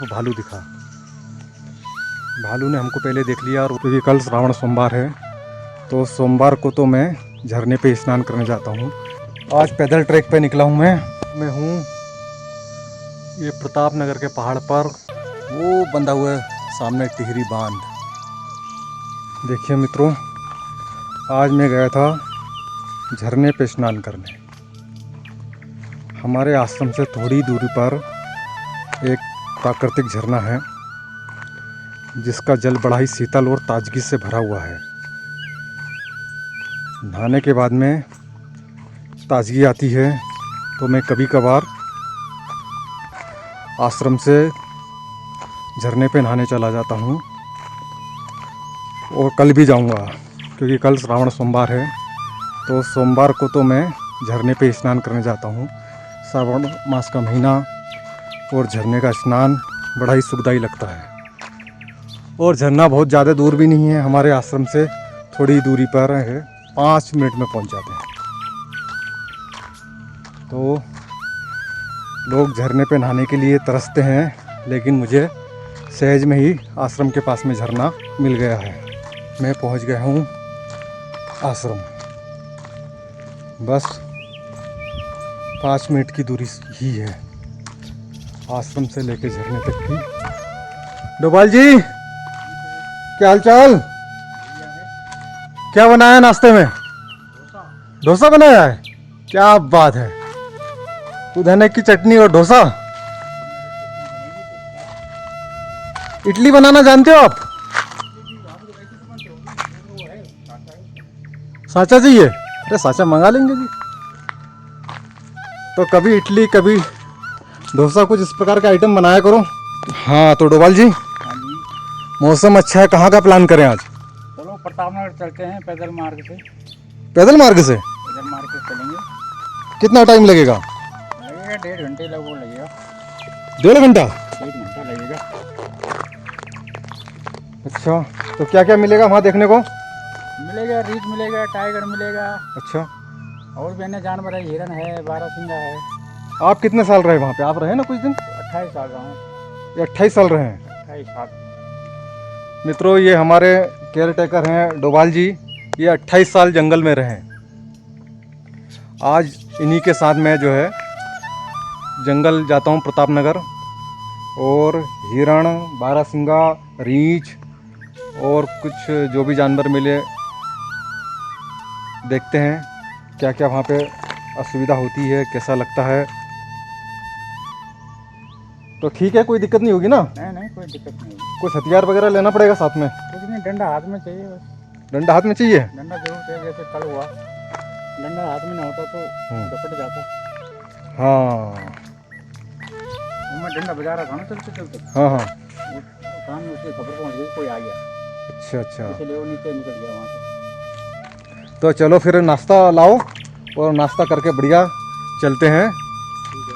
तो भालू दिखा। भालू ने हमको पहले देख लिया, और क्योंकि कल श्रावण सोमवार है तो सोमवार को तो मैं झरने पे स्नान करने जाता हूँ। आज पैदल ट्रैक पे निकला हूँ मैं हूँ ये प्रताप नगर के पहाड़ पर, वो बंधा हुआ है सामने टिहरी बांध। देखिए मित्रों, आज मैं गया था झरने पे स्नान करने। हमारे आश्रम से थोड़ी दूरी पर एक प्राकृतिक झरना है जिसका जल बड़ा ही शीतल और ताजगी से भरा हुआ है। नहाने के बाद में ताजगी आती है तो मैं कभी कभार आश्रम से झरने पे नहाने चला जाता हूँ, और कल भी जाऊँगा क्योंकि कल श्रावण सोमवार है तो सोमवार को तो मैं झरने पे स्नान करने जाता हूँ। श्रावण मास का महीना और झरने का स्नान बड़ा ही सुखदायी लगता है। और झरना बहुत ज़्यादा दूर भी नहीं है, हमारे आश्रम से थोड़ी दूरी पर है, 5 मिनट में पहुंच जाते हैं। तो लोग झरने पे नहाने के लिए तरसते हैं, लेकिन मुझे सहज में ही आश्रम के पास में झरना मिल गया है। मैं पहुंच गया हूँ आश्रम, बस 5 मिनट की दूरी ही है आश्रम से लेके झरने तक की। डोभाल जी, क्या हालचाल? क्या बनाया नाश्ते में? डोसा बनाया है, क्या बात है। पुदीने की चटनी और डोसा। इडली बनाना जानते हो आप? साचा चाहिए? अरे साचा मंगा लेंगे जी। तो कभी इडली कभी डोसा, कुछ इस प्रकार का आइटम बनाया करो। हाँ तो डोभाल जी, मौसम अच्छा है, कहाँ का प्लान करें आज? चलो प्रताप नगर चलते हैं पैदल मार्ग से। पैदल मार्ग से? पैदल मार्ग से चलेंगे। कितना टाइम लगेगा? लगेगा 1.5 घंटे लगभग लगेगा। 1.5 घंटा? 1 घंटा लगेगा। अच्छा, तो क्या क्या मिलेगा वहाँ देखने को? मिलेगा रीछ मिलेगा, टाइगर मिलेगा। अच्छा, और भी अन्य जानवर है, हिरन है, बारहसिंगा है। आप कितने साल रहे वहाँ पे? आप रहे ना कुछ दिन? 28 साल रहा हूँ। ये 28 साल रहे हैं? 28 साल। मित्रों, ये हमारे केयर टेकर हैं डोभाल जी, ये 28 साल जंगल में रहे। आज इन्हीं के साथ मैं जो है जंगल जाता हूँ प्रताप नगर, और हिरण, बारहसिंगा, रीछ और कुछ जो भी जानवर मिले देखते हैं क्या क्या वहाँ पे असुविधा होती है, कैसा लगता है। तो ठीक है, कोई दिक्कत नहीं होगी ना? नहीं कोई दिक्कत नहीं। कुछ हथियार वगैरह लेना पड़ेगा साथ में? कुछ नहीं, डंडा हाथ में चाहिए बस। डंडा हाथ में चाहिए? डंडा जरूर चाहिए, जैसे कल हुआ डंडा हाथ में ना होता तो झपट जाता। हाँ, मैं डंडा बजा रहा था ना चलते चलते। हाँ हाँ। कान में उसकी खबर पहुंच गई, कोई आ गया। अच्छा अच्छा, इसलिए वो नीचे निकल गया वहाँ से। तो चलो फिर नाश्ता लाओ, और नाश्ता करके बढ़िया चलते हैं ठीक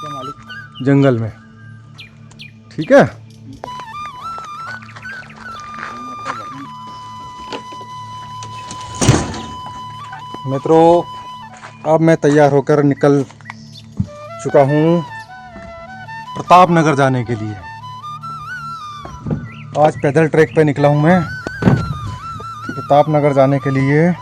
है मालिक। जंगल में। ठीक है। मित्रों, अब मैं तैयार होकर निकल चुका हूँ प्रताप नगर जाने के लिए। आज पैदल ट्रैक पे निकला हूँ मैं प्रताप नगर जाने के लिए।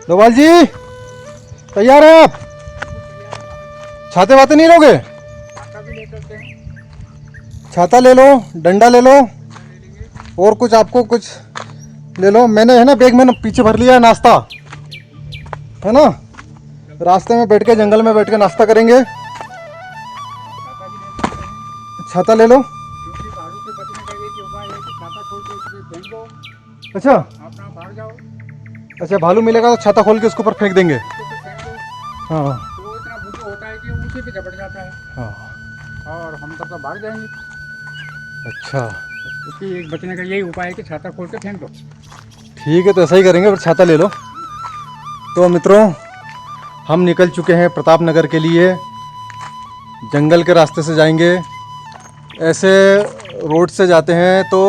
डोभाल जी, तैयार हैं आप? छाते वाते नहीं लोगे? छाता भी ले चलते हैं। छाता ले लो, डंडा ले लो, और कुछ आपको कुछ ले लो। मैंने है ना बैग में पीछे भर लिया है नाश्ता, है ना? रास्ते में बैठ के, जंगल में बैठ के नाश्ता करेंगे। छाता ले लो। क्योंकि भालू से बचने का एक ही उपाय है कि छाता खोल के उसमें फेंक दो, अच्छा अपना भाग जाओ। अच्छा, भालू मिलेगा तो छाता खोल के उसके ऊपर फेंक देंगे। उसको फिर फेंक दो हाँ तो वो इतना बुद्धू होता है कि उसी पे झपट जाता है, हाँ। और हम तब तक भाग जाएंगे। अच्छा उसकी एक बचने का यही उपाय है कि छाता खोल के फेंक दो। ठीक है, तो ऐसा ही करेंगे, फिर छाता ले लो। तो मित्रों, हम निकल चुके हैं प्रताप नगर के लिए। जंगल के रास्ते से जाएंगे। ऐसे रोड से जाते हैं तो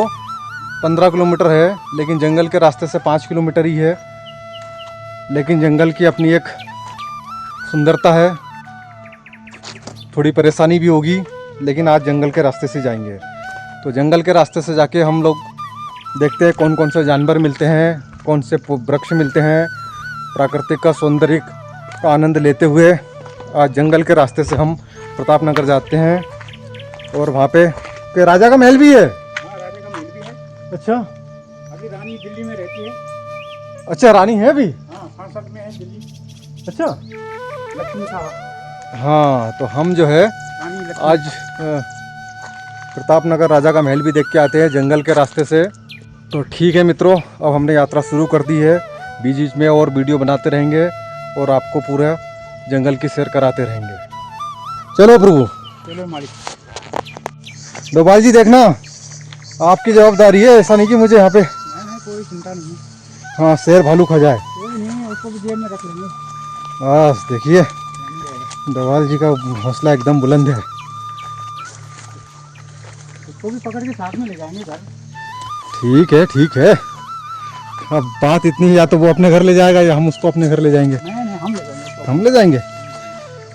15 किलोमीटर है, लेकिन जंगल के रास्ते से 5 किलोमीटर ही है। लेकिन जंगल की अपनी एक सुंदरता है। थोड़ी परेशानी भी होगी, लेकिन आज जंगल के रास्ते से जाएंगे। तो जंगल के रास्ते से जाके हम लोग देखते हैं कौन कौन से जानवर मिलते हैं, कौन से वृक्ष मिलते हैं। प्राकृतिक का सौंदर्य का आनंद लेते हुए आज जंगल के रास्ते से हम प्रताप नगर जाते हैं। और वहाँ पे के राजा का महल भी है। हाँ, राजा का महल भी है। अच्छा, अभी रानी दिल्ली में रहती है। अच्छा रानी है भी। हाँ, संसद में है दिल्ली। अच्छा, लक्ष्मी साहब हाँ तो हम जो है रानी लक्ष्मी। आज प्रताप नगर राजा का महल भी देख के आते हैं जंगल के रास्ते से। तो ठीक है मित्रों, अब हमने यात्रा शुरू कर दी है। बीच बीच में और वीडियो बनाते रहेंगे और आपको पूरा जंगल की सैर कराते रहेंगे। चलो प्रभु। चलो मालिक। डोभाल जी देखना, आपकी जवाबदारी है, ऐसा नहीं कि मुझे यहाँ पे नहीं, कोई चिंता नहीं है। हाँ शेर भालू खा जाए। कोई नहीं है, उसको भी जेब में रख लेंगे। बस देखिए डोभाल जी का हौसला एकदम बुलंद है। उसको भी पकड़ के साथ में ले जाएंगे घर। ठीक है ठीक है। अब बात इतनी है, या तो वो अपने घर ले जाएगा या हम उसको अपने घर ले जाएंगे। नहीं नहीं, हम ले जाएंगे उसको। हम ले जाएंगे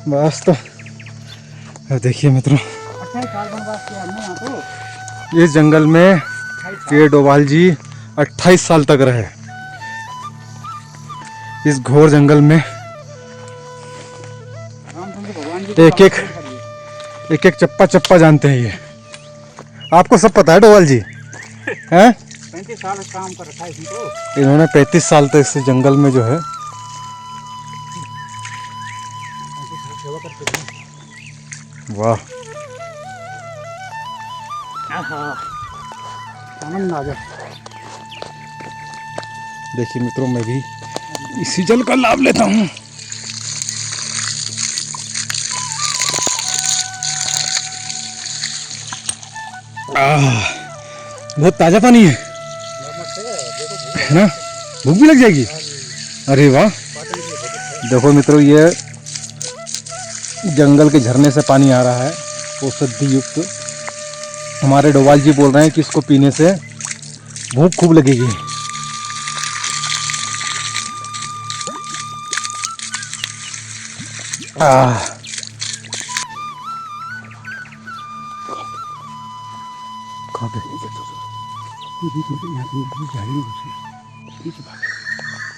बस। तो अब देखिए मित्रों, अच्छा है, साल वनवास किया हमने यहाँ तो। इस जंगल में 28 साल। ये डोभाल जी 28 साल तक रहे। इस घोर जंगल में रामचंद्र भगवान जी एक एक एक एक चप्पा चप्पा जानते हैं ये। आपको सब पता है डोभाल जी हैं? 35 साल काम कर रखा है इसको। इन्होंने 35 साल तक इस जंगल में जो है 35 साल सेवा करते हैं। वाह आहा, आनंद आ गया। देखिए मित्रों, मैं भी इसी जल का लाभ लेता हूँ। बहुत ताजा पानी है ना? भूख भी लग जाएगी। अरे वाह, देखो मित्रों, ये जंगल के झरने से पानी आ रहा है, औषधि युक्त। हमारे डोभाल जी बोल रहे हैं कि इसको पीने से भूख खूब लगेगी।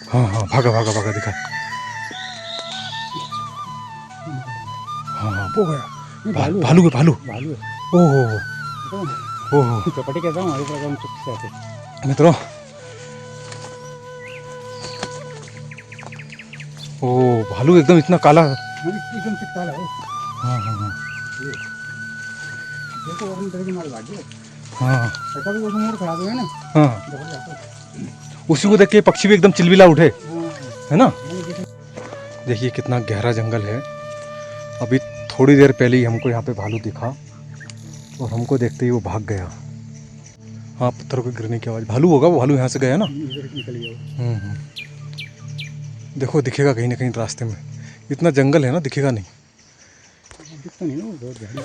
हाँ हाँ, भागा भागा भागा, दिखा। हाँ हाँ, वो गया। भालू है, भालू। भालू है। ओहो ओहो। चौपटी कहता हूँ, हमारे प्रोग्राम चुप से आते। मित्रों, ओ भालू एकदम इतना काला। एकदम से काला है। हाँ हाँ हाँ देखो अपनी तरह की माल भागी। हाँ ऐसा भी वो मोड़ खराब है ना। हाँ, जबरदस्त जाता उसी को देख के पक्षी भी एकदम चिलबिला उठे, है। है ना? नहीं, देखिए कितना गहरा जंगल है। अभी थोड़ी देर पहले ही हमको यहाँ पे भालू दिखा और हमको देखते ही वो भाग गया। हाँ, पत्थरों के गिरने की आवाज़। भालू होगा वो, भालू यहाँ से गया ना। इधर निकल गया। देखो दिखेगा कहीं ना कहीं रास्ते में। इतना जंगल है ना, दिखेगा नहीं। दिखता नहीं ना, वो बहुत गहरा।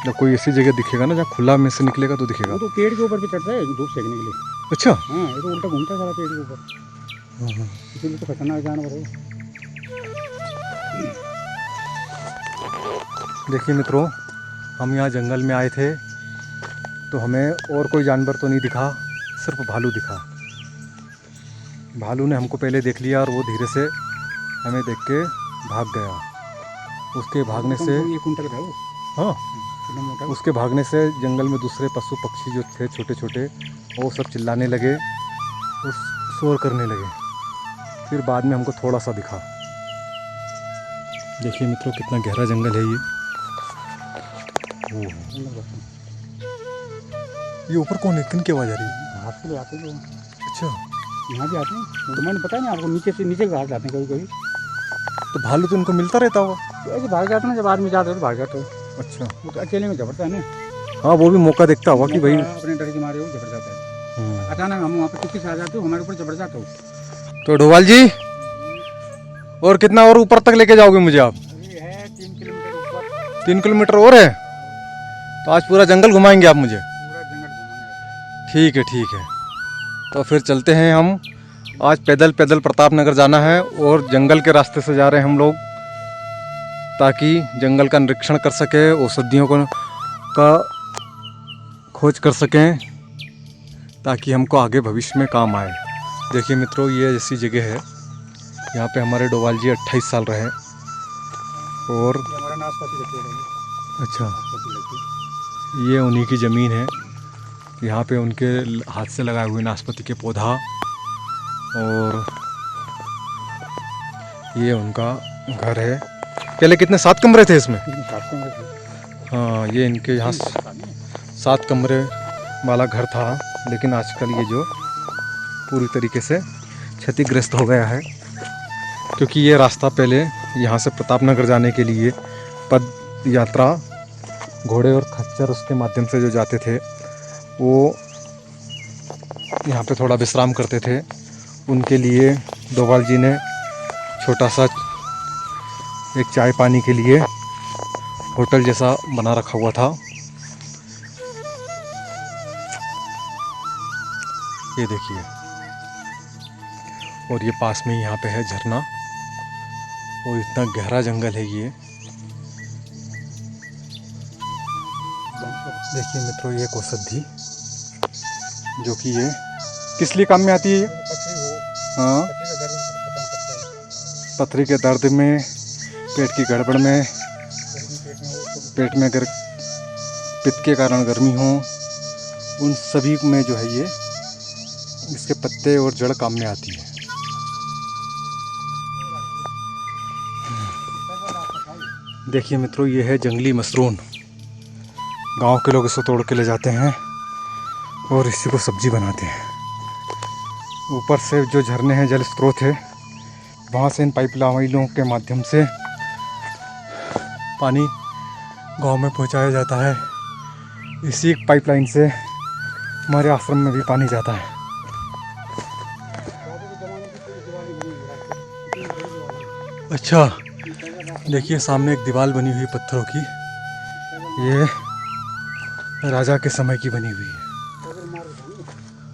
जब कोई ऐसी जगह दिखेगा ना जहाँ खुला में से निकलेगा तो दिखेगा। वो तो पेड़ के ऊपर भी चढ़ता है धूप सेकने के लिए। अच्छा। हाँ, ये तो उल्टा घूमता है सारा पेड़ के ऊपर। इसीलिए तो खतरनाक जानवर है। देखिए मित्रों, हम यहाँ जंगल में आए थे तो हमें और कोई जानवर तो नहीं दिखा, सिर्फ भालू दिखा। भालू ने हमको पहले देख लिया और वो धीरे से हमें देख के भाग गया। उसके भागने से, ये कुंटल का है वो। हाँ, इतना मोटा। उसके भागने से जंगल में दूसरे पशु पक्षी जो थे छोटे छोटे, वो सब चिल्लाने लगे, उस शोर करने लगे। फिर बाद में हमको थोड़ा सा दिखा। देखिए मित्रों, कितना गहरा जंगल है ये। ये ऊपर कौन है? किन की आवाज़ आ रही है? घास के लिए आते हैं लोग। अच्छा, यहाँ भी आते हैं। मैंने पता नहीं आपको, नीचे से नीचे घास जाते हैं कभी कभी। तो भालू तो इनको मिलता रहता होगा। तो ऐसे भाग जाते हैं ना, जब आदमी जाते हो तो भाग जाते हो। अच्छा, वो तो अकेले में झपटता है ना। हाँ, वो भी मौका देखता होगा कि भाई। अपने डर के मारे वो झपट जाता है। अचानक हम वहाँ पे किसी से आ जाते हो, हमारे ऊपर झपट जाता हो। तो डोभाल जी, और कितना और ऊपर तक लेके जाओगे मुझे आप? अभी है 3 किलोमीटर ऊपर। 3 किलोमीटर और है, तो आज पूरा जंगल घुमाएंगे आप मुझे? पूरा जंगल घूमेंगे। ठीक है ठीक है, तो फिर चलते हैं हम। आज पैदल पैदल प्रतापनगर जाना है और जंगल के रास्ते से जा रहे हैं हम लोग, ताकि जंगल का निरीक्षण कर सकें, औषधियों का खोज कर सकें, ताकि हमको आगे भविष्य में काम आए। देखिए मित्रों, ये ऐसी जगह है, यहाँ पे हमारे डोभाल जी 28 साल रहे और ये हमारा नाशपाती का पेड़ है। अच्छा, नाशपाती लगी। ये उन्हीं की ज़मीन है। यहाँ पे उनके हाथ से लगाए हुए नाशपाती के पौधा, और ये उनका घर है। पहले कितने 7 कमरे थे इसमें? हाँ, ये इनके यहाँ 7 कमरे वाला घर था, लेकिन आजकल ये जो पूरी तरीके से क्षतिग्रस्त हो गया है, क्योंकि ये रास्ता पहले यहाँ से प्रतापनगर जाने के लिए पद यात्रा घोड़े और खच्चर उसके माध्यम से जो जाते थे, वो यहाँ पे थोड़ा विश्राम करते थे। उनके लिए डोभाल जी ने छोटा सा एक चाय पानी के लिए होटल जैसा बना रखा हुआ था। ये देखिए, और ये पास में यहाँ पे है झरना, और इतना गहरा जंगल है ये। देखिए मित्रों, ये एक औषधि जो कि ये किस लिए काम में आती है ये? हाँ, पथरी के दर्द में, पेट की गड़बड़ में, पेट में अगर पित्त के कारण गर्मी हो, उन सभी में जो है ये इसके पत्ते और जड़ काम में आती है। देखिए मित्रों, ये है जंगली मसरूम। गांव के लोग इसको तोड़ के ले जाते हैं और इसी को सब्जी बनाते हैं। ऊपर से जो झरने हैं, जल स्रोत है, वहाँ से इन पाइप लाइनों के माध्यम से पानी गांव में पहुंचाया जाता है। इसी पाइपलाइन से हमारे आश्रम में भी पानी जाता है। अच्छा, देखिए सामने एक दीवार बनी हुई पत्थरों की, ये राजा के समय की बनी हुई है।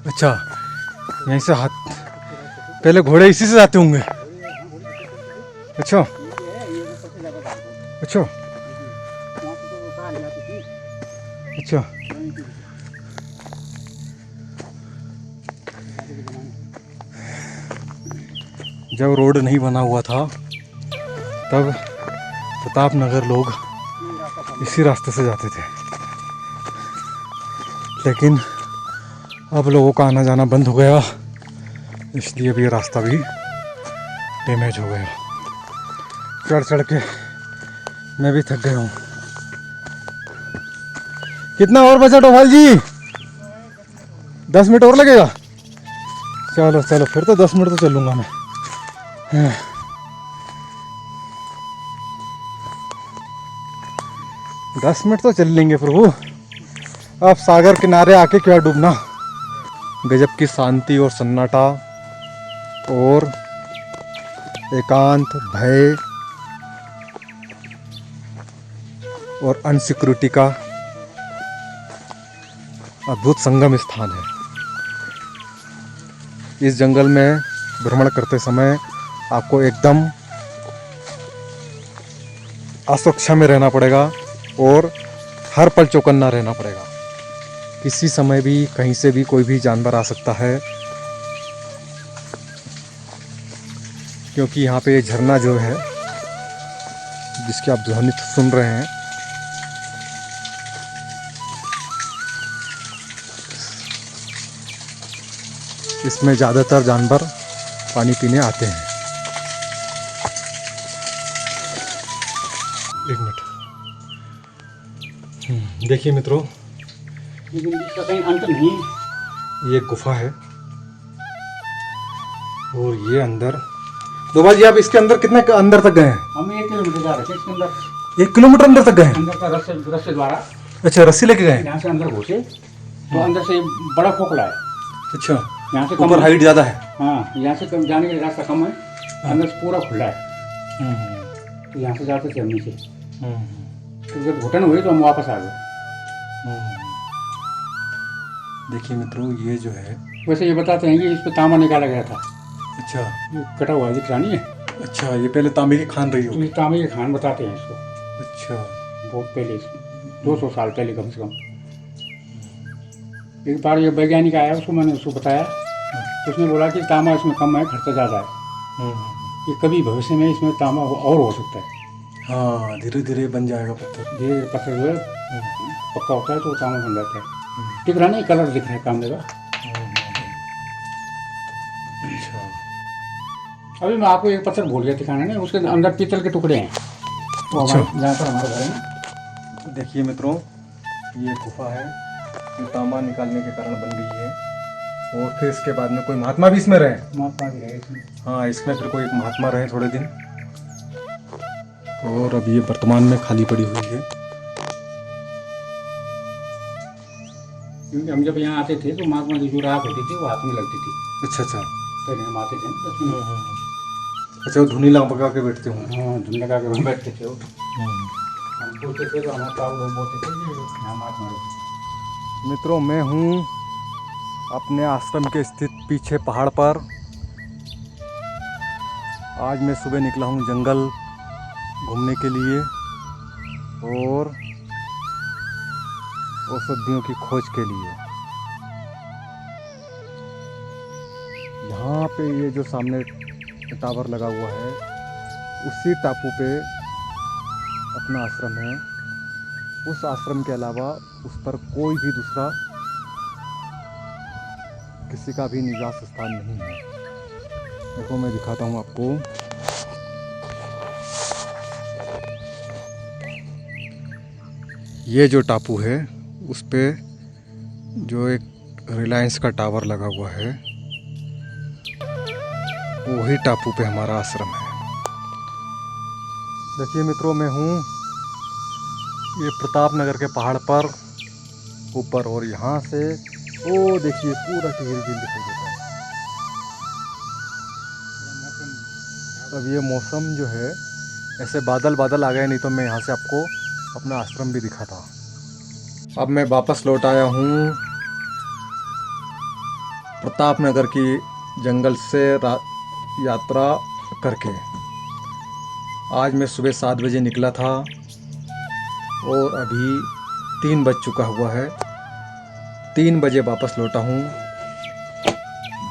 अच्छा, यहीं से हाथ, पहले घोड़े इसी से जाते होंगे। अच्छा अच्छा अच्छा, जब रोड नहीं बना हुआ था तब प्रतापनगर लोग इसी रास्ते से जाते थे, लेकिन अब लोगों का आना जाना बंद हो गया, इसलिए भी ये रास्ता भी डैमेज हो गया। चढ़ चढ़ के मैं भी थक गया हूँ। कितना और बचा डोभाल जी? 10 मिनट और लगेगा? चलो चलो, फिर तो 10 मिनट तो चलूँगा मैं। 10 मिनट तो चल लेंगे प्रभु। अब सागर किनारे आके क्या डूबना। गजब की शांति और सन्नाटा और एकांत, भय और अनसिक्योरिटी का अद्भुत संगम स्थान है। इस जंगल में भ्रमण करते समय आपको एकदम असुरक्षा में रहना पड़ेगा और हर पल चौकन्ना रहना पड़ेगा। किसी समय भी कहीं से भी कोई भी जानवर आ सकता है, क्योंकि यहाँ पे ये झरना जो है जिसकी आप ध्वनि सुन रहे हैं, इसमें ज़्यादातर जानवर पानी पीने आते हैं। एक मिनट, देखिए मित्रों, लेकिन इसका कहीं अंत नहीं है। ये गुफा है और ये अंदर, डोभाल जी आप इसके अंदर कितने अंदर तक गए हैं? हम 1 किलोमीटर जा रहे थे इसके अंदर। 1 किलोमीटर अंदर तक गए हैं? अंदर का रस्से द्वारा। अच्छा, रस्सी लेके गए हैं? यहाँ से अंदर घुसे तो अंदर से बड़ा खोखला है। अच्छा, यहाँ से ऊपर हाइट ज़्यादा है? हाँ, यहाँ से कम जाने के लिए रास्ता कम है, अंदर से पूरा खुला है। तो यहाँ से जाते थे हम नीचे। तो जब घुटन हुई तो हम वापस आ गए। देखिए मित्रों, ये जो है, वैसे ये बताते हैं कि इस पर तांबा निकाला गया था। अच्छा ये कटा हुआ दिख रहा नहीं है, अच्छा, ये पहले तांबे की खान रही तो होगी। ये तांबे के खान बताते हैं इसको। अच्छा। बहुत पहले, 200 साल पहले कम से कम। एक बार ये वैज्ञानिक आया, मैंने उसको बताया, तो उसने बोला कि तांबा इसमें कम है, खर्चा ज़्यादा है। ये कभी भविष्य में इसमें तांबा और हो सकता है। हाँ, धीरे धीरे बन जाएगा पत्थर। धीरे धीरे पत्थर जो है पक्का होता है तो वो तांबा बन जाता है। दिख रहा नहीं, कलर दिख रहा है तांबे का। अच्छा। अभी मैं आपको एक पत्थर भूल गया दिखाना, नहीं उसके अंदर पीतल के टुकड़े हैं। वो अच्छा। जहाँ पर हमारा घर है ना। देखिए मित्रों, ये गुफा है जो तांबा निकालने के कारण बन गई है। और फिर इसके बाद में कोई महात्मा भी इसमें रहे। महात्मा भी रहे इसमें। हाँ, इसमें फिर कोई एक महात्मा रहे थोड़े दिन। और अब ये वर्तमान में खाली पड़ी हुई है। क्योंकि हम जब यहाँ आते थे तो महात्मा की जो राख होती थी वो हाथ में लगती थी। अच्छा अच्छा। पहले हम आते थे ना बचपन में। अच्छा, वो धुनी लगा के बैठते होंगे। हाँ, धुन लगा के वहाँ बैठते थे वो। हम पूछते थे तो हमारे ताऊ लोग बोलते थे कि यहाँ महात्मा रहते। मित्रों, मैं हूँ अपने आश्रम के स्थित पीछे पहाड़ पर। आज मैं सुबह निकला हूँ जंगल घूमने के लिए और औषधियों की खोज के लिए। यहाँ पे ये जो सामने टावर लगा हुआ है, उसी टापू पे अपना आश्रम है। उस आश्रम के अलावा उस पर कोई भी दूसरा किसी का भी निवास स्थान नहीं है। देखो, मैं दिखाता हूँ आपको। ये जो टापू है उस पे जो एक रिलायंस का टावर लगा हुआ है, वही टापू पे हमारा आश्रम है। देखिए मित्रों, मैं हूँ ये प्रताप नगर के पहाड़ पर ऊपर, और यहाँ से वो देखिए पूरा टिहरी झील दिखाई देता है। अब ये मौसम जो है, ऐसे बादल बादल आ गए, नहीं तो मैं यहाँ से आपको अपना आश्रम भी दिखाता। अब मैं वापस लौट आया हूँ प्रताप नगर की जंगल से यात्रा करके। आज मैं सुबह 7 बजे निकला था और अभी 3 बज चुका हुआ है। 3 बजे वापस लौटा हूँ।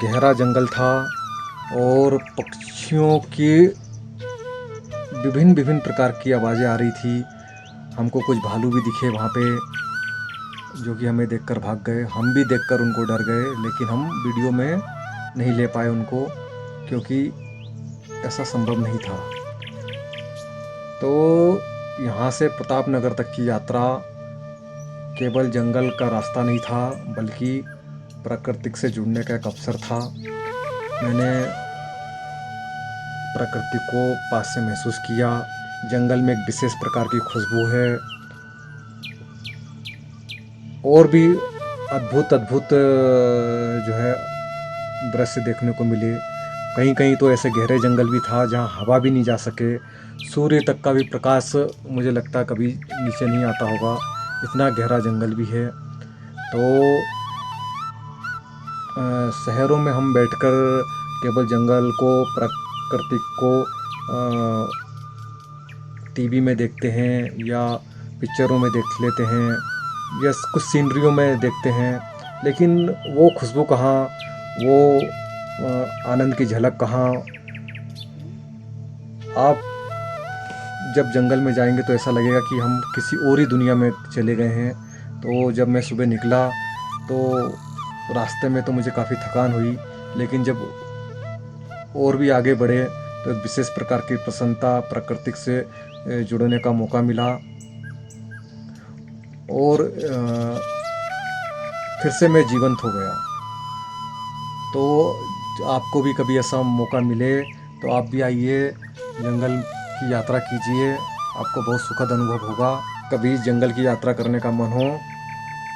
गहरा जंगल था और पक्षियों की विभिन्न प्रकार की आवाज़ें आ रही थी। हमको कुछ भालू भी दिखे वहाँ पे, जो कि हमें देखकर भाग गए। हम भी देखकर उनको डर गए, लेकिन हम वीडियो में नहीं ले पाए उनको, क्योंकि ऐसा संभव नहीं था। तो यहाँ से प्रताप नगर तक की यात्रा केवल जंगल का रास्ता नहीं था, बल्कि प्राकृतिक से जुड़ने का एक अवसर था। मैंने प्रकृति को पास से महसूस किया। जंगल में एक विशेष प्रकार की खुशबू है, और भी अद्भुत जो है दृश्य देखने को मिले। कहीं कहीं तो ऐसे गहरे जंगल भी था जहाँ हवा भी नहीं जा सके, सूर्य तक का भी प्रकाश मुझे लगता है कभी नीचे नहीं आता होगा, इतना गहरा जंगल भी है। तो शहरों में हम बैठकर केवल जंगल को, प्रकृति को टीवी में देखते हैं या पिक्चरों में देख लेते हैं या कुछ सीनरियों में देखते हैं, लेकिन वो खुशबू कहाँ, वो आनंद की झलक कहाँ। आप जब जंगल में जाएंगे तो ऐसा लगेगा कि हम किसी और ही दुनिया में चले गए हैं। तो जब मैं सुबह निकला तो रास्ते में तो मुझे काफ़ी थकान हुई, लेकिन जब और भी आगे बढ़े तो एक विशेष प्रकार की प्रसन्नता, प्राकृतिक से जुड़ने का मौका मिला। और फिर से मैं जीवंत हो गया। तो आपको भी कभी ऐसा मौका मिले तो आप भी आइए, जंगल की यात्रा कीजिए, आपको बहुत सुखद अनुभव होगा। कभी जंगल की यात्रा करने का मन हो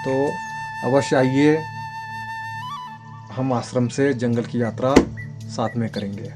तो अवश्य आइए, हम आश्रम से जंगल की यात्रा साथ में करेंगे।